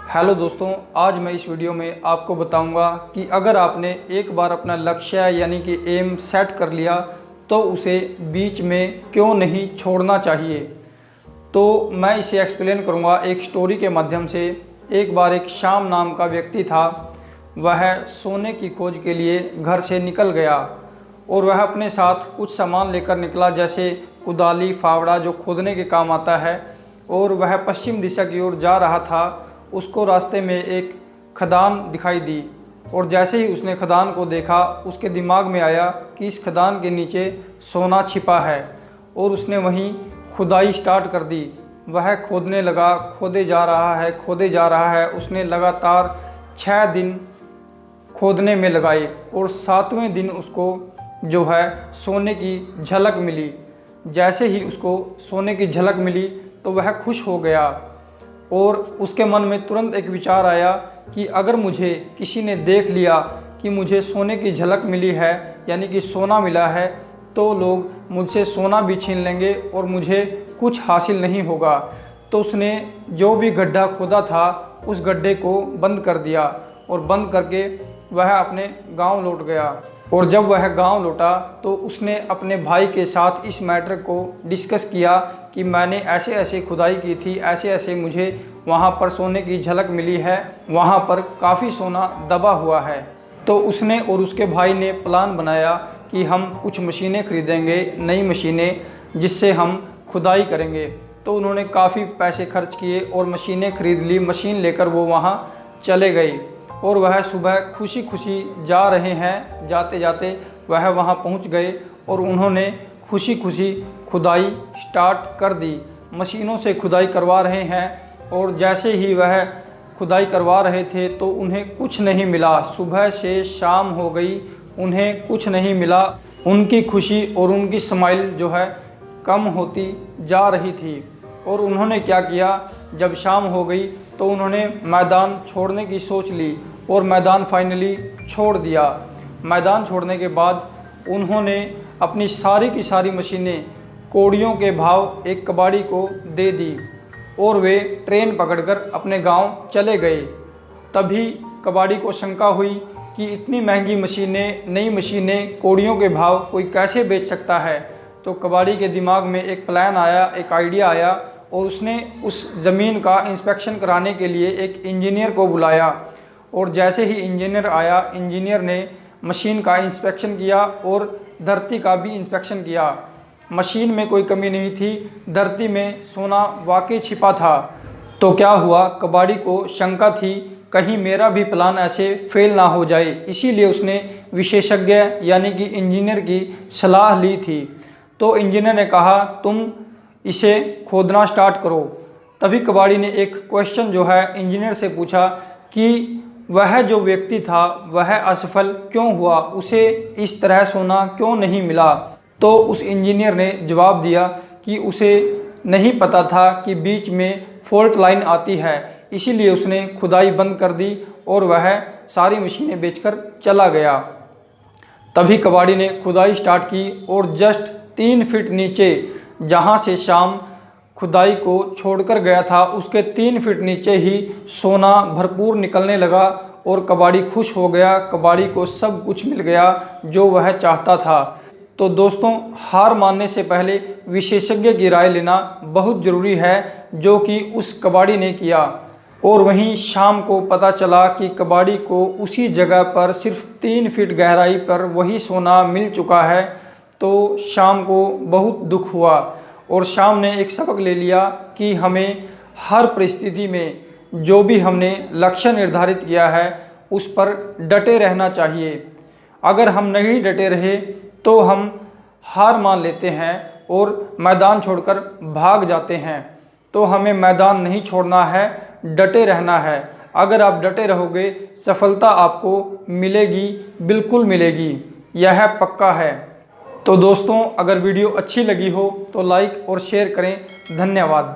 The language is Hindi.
हेलो दोस्तों, आज मैं इस वीडियो में आपको बताऊंगा कि अगर आपने एक बार अपना लक्ष्य यानी कि एम सेट कर लिया तो उसे बीच में क्यों नहीं छोड़ना चाहिए। तो मैं इसे एक्सप्लेन करूंगा एक स्टोरी के माध्यम से। एक बार एक श्याम नाम का व्यक्ति था। वह सोने की खोज के लिए घर से निकल गया और वह अपने साथ कुछ सामान लेकर निकला, जैसे कुदाली, फावड़ा जो खोदने के काम आता है। और वह पश्चिम दिशा की ओर जा रहा था। उसको रास्ते में एक खदान दिखाई दी और जैसे ही उसने खदान को देखा, उसके दिमाग में आया कि इस खदान के नीचे सोना छिपा है और उसने वहीं खुदाई स्टार्ट कर दी। वह खोदने लगा, खोदे जा रहा है। उसने लगातार 6 दिन खोदने में लगाए और 7वें दिन उसको जो है सोने की झलक मिली। जैसे ही उसको सोने की झलक मिली तो वह खुश हो गया और उसके मन में तुरंत एक विचार आया कि अगर मुझे किसी ने देख लिया कि मुझे सोने की झलक मिली है यानी कि सोना मिला है, तो लोग मुझसे सोना भी छीन लेंगे और मुझे कुछ हासिल नहीं होगा। तो उसने जो भी गड्ढा खोदा था उस गड्ढे को बंद कर दिया और बंद करके वह अपने गांव लौट गया। और जब वह गांव लौटा तो उसने अपने भाई के साथ इस मैटर को डिस्कस किया कि मैंने ऐसे ऐसे खुदाई की थी, ऐसे ऐसे मुझे वहां पर सोने की झलक मिली है, वहां पर काफ़ी सोना दबा हुआ है। तो उसने और उसके भाई ने प्लान बनाया कि हम कुछ मशीनें खरीदेंगे, नई मशीनें, जिससे हम खुदाई करेंगे। तो उन्होंने काफ़ी पैसे खर्च किए और मशीनें खरीद ली। मशीन लेकर वो वहाँ चले गए और वह सुबह खुशी खुशी जा रहे हैं। जाते जाते वह वहाँ पहुँच गए और उन्होंने खुशी खुशी खुदाई स्टार्ट कर दी। मशीनों से खुदाई करवा रहे हैं और जैसे ही वह खुदाई करवा रहे थे तो उन्हें कुछ नहीं मिला। सुबह से शाम हो गई, उन्हें कुछ नहीं मिला। उनकी खुशी और उनकी स्माइल जो है कम होती जा रही थी। और उन्होंने क्या किया, जब शाम हो गई तो उन्होंने मैदान छोड़ने की सोच ली और मैदान फाइनली छोड़ दिया। मैदान छोड़ने के बाद उन्होंने अपनी सारी की सारी मशीनें कौड़ियों के भाव एक कबाड़ी को दे दी और वे ट्रेन पकड़कर अपने गांव चले गए। तभी कबाड़ी को शंका हुई कि इतनी महंगी मशीनें, नई मशीनें कौड़ियों के भाव कोई कैसे बेच सकता है। तो कबाड़ी के दिमाग में एक प्लान आया, एक आइडिया आया और उसने उस ज़मीन का इंस्पेक्शन कराने के लिए एक इंजीनियर को बुलाया। और जैसे ही इंजीनियर आया, इंजीनियर ने मशीन का इंस्पेक्शन किया और धरती का भी इंस्पेक्शन किया। मशीन में कोई कमी नहीं थी, धरती में सोना वाकई छिपा था। तो क्या हुआ, कबाड़ी को शंका थी कहीं मेरा भी प्लान ऐसे फेल ना हो जाए, इसीलिए उसने विशेषज्ञ यानी कि इंजीनियर की सलाह ली थी। तो इंजीनियर ने कहा तुम इसे खोदना स्टार्ट करो। तभी कबाड़ी ने एक क्वेश्चन जो है इंजीनियर से पूछा कि वह जो व्यक्ति था वह असफल क्यों हुआ, उसे इस तरह सोना क्यों नहीं मिला। तो उस इंजीनियर ने जवाब दिया कि उसे नहीं पता था कि बीच में फॉल्ट लाइन आती है, इसीलिए उसने खुदाई बंद कर दी और वह सारी मशीनें बेचकर चला गया। तभी कबाड़ी ने खुदाई स्टार्ट की और जस्ट 3 फीट नीचे, जहाँ से शाम खुदाई को छोड़कर गया था, उसके 3 फीट नीचे ही सोना भरपूर निकलने लगा और कबाड़ी खुश हो गया। कबाड़ी को सब कुछ मिल गया जो वह चाहता था। तो दोस्तों, हार मानने से पहले विशेषज्ञ की राय लेना बहुत ज़रूरी है, जो कि उस कबाड़ी ने किया। और वहीं शाम को पता चला कि कबाड़ी को उसी जगह पर सिर्फ 3 फीट गहराई पर वही सोना मिल चुका है। तो शाम को बहुत दुख हुआ और शाम ने एक सबक ले लिया कि हमें हर परिस्थिति में जो भी हमने लक्ष्य निर्धारित किया है उस पर डटे रहना चाहिए। अगर हम नहीं डटे रहे तो हम हार मान लेते हैं और मैदान छोड़कर भाग जाते हैं। तो हमें मैदान नहीं छोड़ना है, डटे रहना है। अगर आप डटे रहोगे, सफलता आपको मिलेगी, बिल्कुल मिलेगी, यह पक्का है। तो दोस्तों, अगर वीडियो अच्छी लगी हो तो लाइक और शेयर करें। धन्यवाद।